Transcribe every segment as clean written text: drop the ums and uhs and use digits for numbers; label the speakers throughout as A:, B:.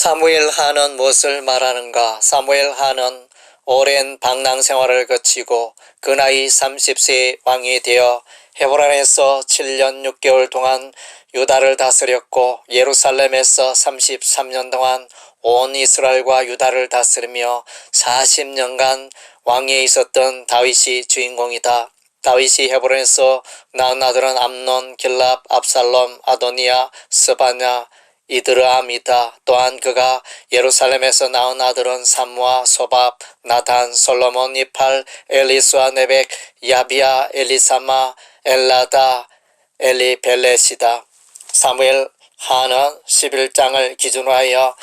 A: 사무엘 하는 무엇을 말하는가? 사무엘 하는 오랜 방랑 생활을 거치고 그 나이 30세 왕이 되어 헤브론에서 7년 6개월 동안 유다를 다스렸고 예루살렘에서 33년 동안 온 이스라엘과 유다를 다스리며 40년간 왕위에 있었던 다윗이 주인공이다. 다윗이 헤브론에서 낳은 아들은 암논, 길랍, 압살롬, 아도니아, 스바냐, 이드르암이다. 또한 그가 예루살렘에서 낳은 아들은 삼무아, 소밥, 나단, 솔로몬, 이팔, 엘리수아, 네벡, 야비야, 엘리사마, 엘라다, 엘리벨렛이다. 사무엘 하는 11장을 기준으로 하여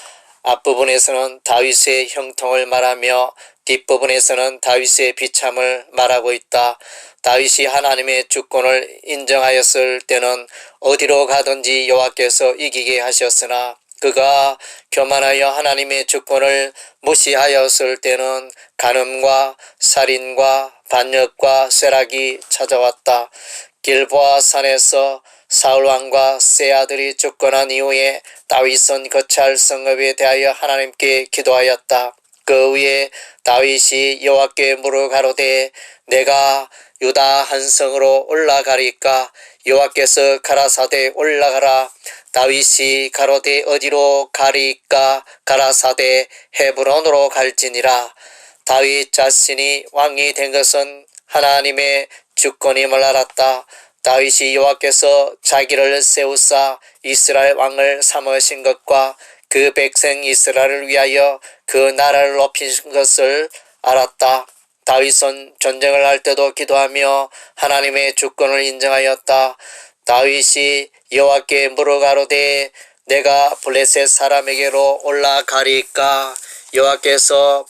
A: 앞부분에서는 다윗의 형통을 말하며 뒷부분에서는 다윗의 비참을 말하고 있다. 다윗이 하나님의 주권을 인정하였을 때는 어디로 가든지 여호와께서 이기게 하셨으나 그가 교만하여 하나님의 주권을 무시하였을 때는 간음과 살인과 반역과 쇠락이 찾아왔다. 길보아 산에서 사울왕과 세 아들이 죽고 난 이후에 다윗은 거찰 성읍에 대하여 하나님께 기도하였다. 그 후에 다윗이 여호와께 물어 가로되 내가 유다 한 성으로 올라가리까? 여호와께서 가라사대 올라가라. 다윗이 가로되 어디로 가리까? 가라사대 헤브론으로 갈지니라. 다윗 자신이 왕이 된 것은 하나님의 주권임을 알았다. 다윗이 여호와께서 자기를 세우사 이스라엘 왕을 삼으신 것과 그 백성 이스라엘을 위하여 그 나라를 높이신 것을 알았다. 다윗은 전쟁을 할 때도 기도하며 하나님의 주권을 인정하였다. 다윗이 여호와께 물어 가로되 내가 블레셋 사람에게로 올라가리까? 여호와께서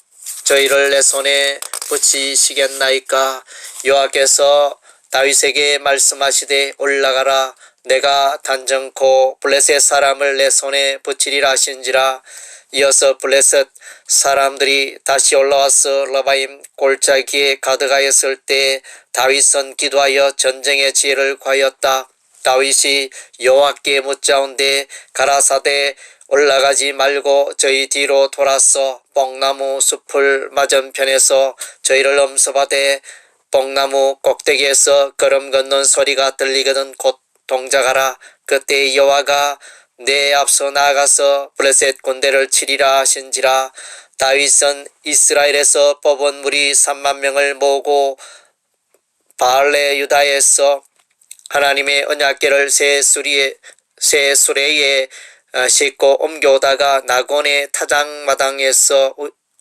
A: 저희를 내 손에 붙이시겠나이까? 여호와께서 다윗에게 말씀하시되 올라가라. 내가 단정코 블레셋 사람을 내 손에 붙이리라 하신지라. 이어서 블레셋 사람들이 다시 올라와서 러바임 골짜기에 가득하였을 때 다윗은 기도하여 전쟁의 지혜를 구하였다. 다윗이 여호와께 묻자온데 가라사대 올라가지 말고 저희 뒤로 돌아서 뽕나무 숲을 맞은편에서 저희를 엄습하되 뽕나무 꼭대기에서 걸음 걷는 소리가 들리거든 곧 동작하라. 그때 여호와가 내 앞서 나아가서 블레셋 군대를 치리라 하신지라. 다윗은 이스라엘에서 뽑은 무리 3만 명을 모으고 바알레 유다에서 하나님의 언약궤를 새 수레에 싣고 옮겨오다가 나곤의 타작마당에서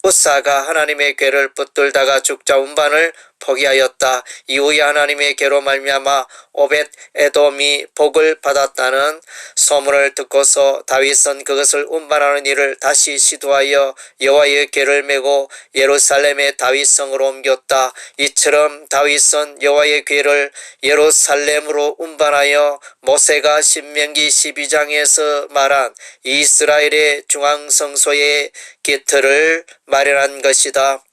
A: 우사가 하나님의 궤를 붙들다가 죽자 운반을 포기하였다. 이후에 하나님의 궤로 말미암아 오벳 에돔이 복을 받았다는 소문을 듣고서 다윗은 그것을 운반하는 일을 다시 시도하여 여호와의 궤를 메고 예루살렘의 다윗성으로 옮겼다. 이처럼 다윗은 여호와의 궤를 예루살렘으로 운반하여 모세가 신명기 12장에서 말한 이스라엘의 중앙성소의 기틀을 마련한 것이다.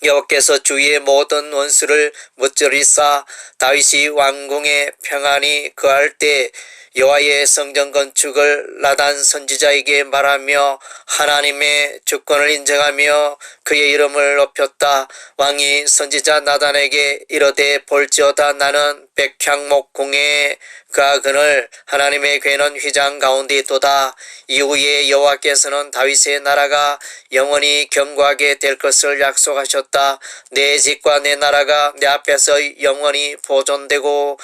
A: 여호와께서 주위의 모든 원수를 무찌르사 다윗이 왕궁에 평안히 거할 때 여호와의 성전 건축을 나단 선지자에게 말하며 하나님의 주권을 인정하며 그의 이름을 높였다. 왕이 선지자 나단에게 이르되 볼지어다 나는 백향목 궁에 그하거늘 하나님의 궤는 휘장 가운데 있도다. 이후에 여호와께서는 다윗의 나라가 영원히 견고하게 될 것을 약속하셨다. 내 집과 내 나라가 내 앞에서 영원히 보존되고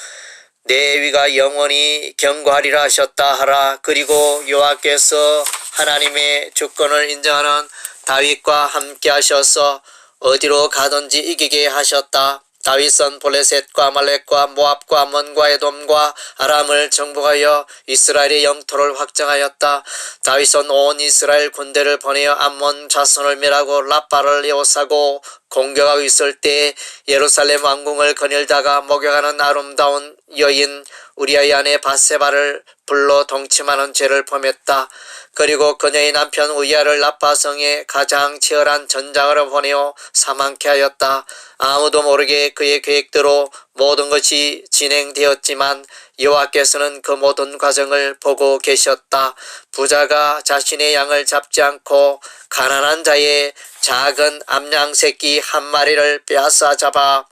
A: 내 위가 영원히 견고하리라 하셨다 하라. 그리고 여호와께서 하나님의 주권을 인정하는 다윗과 함께 하셔서 어디로 가든지 이기게 하셨다. 다윗은 블레셋과 아말렉과 모압과 암몬과 에돔과 아람을 정복하여 이스라엘의 영토를 확정하였다. 다윗은 온 이스라엘 군대를 보내어 암몬 자손을 멸하고 라빠를 에워싸고 공격하고 있을 때 예루살렘 왕궁을 거닐다가 목욕하는 아름다운 여인 우리아의 아내 바세바를 불러 동침하는 죄를 범했다. 그리고 그녀의 남편 우리아를 라빠성에 가장 치열한 전장으로 보내어 사망케 하였다. 아무도 모르게 그의 계획대로 모든 것이 진행되었지만 여호와께서는 그 모든 과정을 보고 계셨다. 부자가 자신의 양을 잡지 않고 가난한 자의 작은 암양 새끼 한 마리를 빼앗아 잡아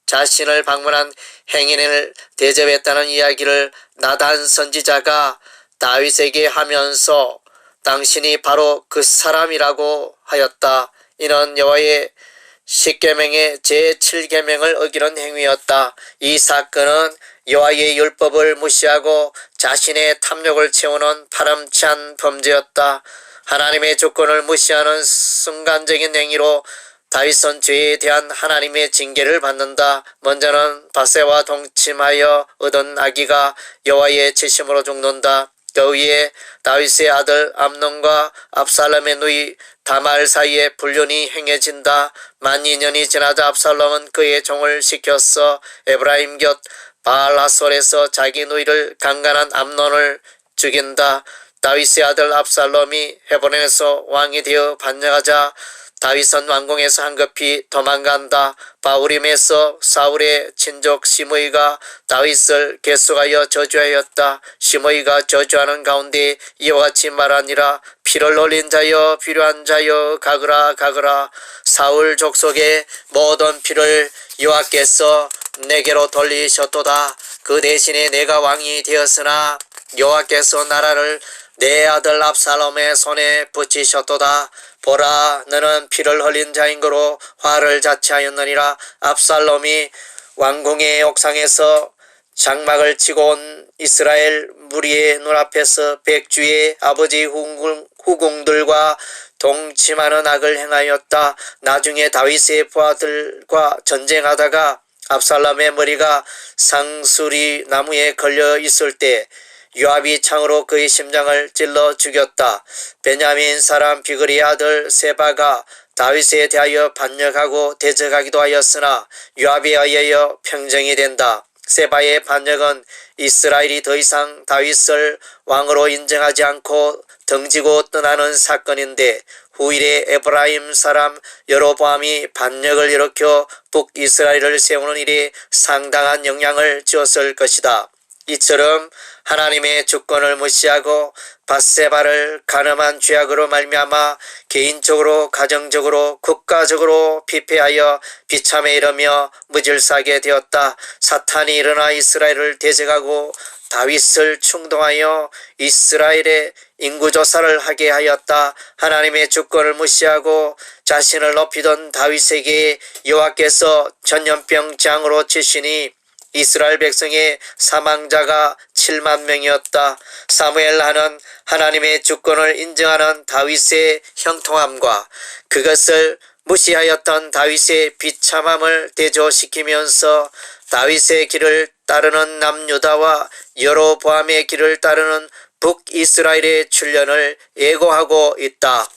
A: 자신을 방문한 행인을 대접했다는 이야기를 나단 선지자가 다윗에게 하면서 당신이 바로 그 사람이라고 하였다. 이는 여호와의 10계명의 제7계명을 어기는 행위였다. 이 사건은 여호와의 율법을 무시하고 자신의 탐욕을 채우는 파렴치한 범죄였다. 하나님의 조건을 무시하는 순간적인 행위로 다윗은 죄에 대한 하나님의 징계를 받는다. 먼저는 밧세바와 동침하여 얻은 아기가 여호와의 지심으로 죽는다. 그 위에 다윗의 아들 암논과 압살롬의 누이 다말 사이에 불륜이 행해진다. 만 2년이 지나자 압살롬은 그의 종을 시켰어 에브라임 곁 바알하솔에서 자기 누이를 강간한 암논을 죽인다. 다윗의 아들 압살롬이 헤브론에서 왕이 되어 반역하자 다윗은 왕궁에서 한급히 도망간다. 바후림에서 사울의 친족 시므이가 다윗을 계속하여 저주하였다. 시므이가 저주하는 가운데 이와 같이 말하니라. 피를 흘린 자여 필요한 자여 가거라 가거라. 사울 족속의 모든 피를 여호와께서 내게로 돌리셨도다. 그 대신에 내가 왕이 되었으나 여호와께서 나라를 내 아들 압살롬의 손에 붙이셨도다. 보라, 너는 피를 흘린 자인 거로 화를 자체하였느니라. 압살롬이 왕궁의 옥상에서 장막을 치고 온 이스라엘 무리의 눈앞에서 백주의 아버지 후궁들과 동침하는 악을 행하였다. 나중에 다윗의 부하들과 전쟁하다가 압살롬의 머리가 상수리 나무에 걸려 있을 때 요압이 창으로 그의 심장을 찔러 죽였다. 베냐민 사람 비그리의 아들 세바가 다윗에 대하여 반역하고 대적하기도 하였으나 요압에 의하여 평정이 된다. 세바의 반역은 이스라엘이 더 이상 다윗을 왕으로 인정하지 않고 등지고 떠나는 사건인데 후일에 에브라임 사람 여로보암이 반역을 일으켜 북이스라엘을 세우는 일에 상당한 영향을 주었을 것이다. 이처럼 하나님의 주권을 무시하고 밧세바를 간음한 죄악으로 말미암아 개인적으로 가정적으로 국가적으로 피폐하여 비참에 이르며 무질서하게 되었다. 사탄이 일어나 이스라엘을 대적하고 다윗을 충동하여 이스라엘의 인구조사를 하게 하였다. 하나님의 주권을 무시하고 자신을 높이던 다윗에게 여호와께서 전염병 재앙으로 치시니 이스라엘 백성의 사망자가 7만 명이었다. 사무엘하는 하나님의 주권을 인정하는 다윗의 형통함과 그것을 무시하였던 다윗의 비참함을 대조시키면서 다윗의 길을 따르는 남유다와 여로보암의 길을 따르는 북이스라엘의 출현을 예고하고 있다.